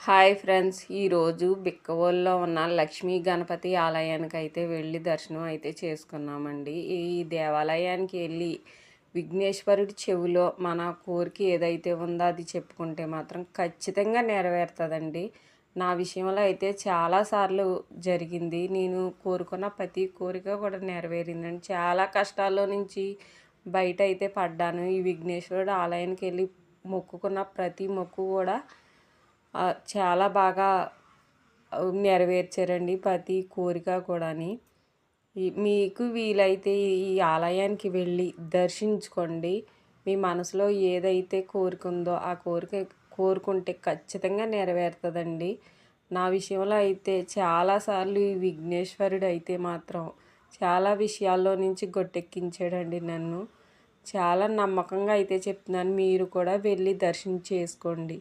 Hi friends, ఈరోజు బిక్కవోలులో ఉన్న లక్ష్మీ గణపతి ఆలయానికి అయితే వెళ్ళి దర్శనం అయితే చేసుకున్నామండి. ఈ దేవాలయానికి వెళ్ళి విఘ్నేశ్వరుడి చెవిలో మన కోరిక ఏదైతే ఉందో అది చెప్పుకుంటే మాత్రం ఖచ్చితంగా నెరవేరుతుందండి. నా విషయంలో అయితే చాలాసార్లు జరిగింది. నేను కోరుకున్న ప్రతి కోరిక కూడా నెరవేరిందండి. చాలా కష్టాల్లో నుంచి బయట అయితే పడ్డాను. ఈ విఘ్నేశ్వరుడు ఆలయానికి వెళ్ళి మొక్కుకున్న ప్రతి మొక్కు కూడా చాలా బాగా నెరవేర్చారండి ప్రతి కోరిక కూడాని. మీకు వీలైతే ఈ ఆలయానికి వెళ్ళి దర్శించుకోండి. మీ మనసులో ఏదైతే కోరిక ఉందో ఆ కోరుకుంటే ఖచ్చితంగా నెరవేరుతుందండి. నా విషయంలో అయితే చాలాసార్లు ఈ విఘ్నేశ్వరుడు అయితే మాత్రం చాలా విషయాల్లో నుంచి గొట్టెక్కించాడండి నన్ను. చాలా నమ్మకంగా అయితే చెప్తున్నాను, మీరు కూడా వెళ్ళి దర్శనం చేసుకోండి.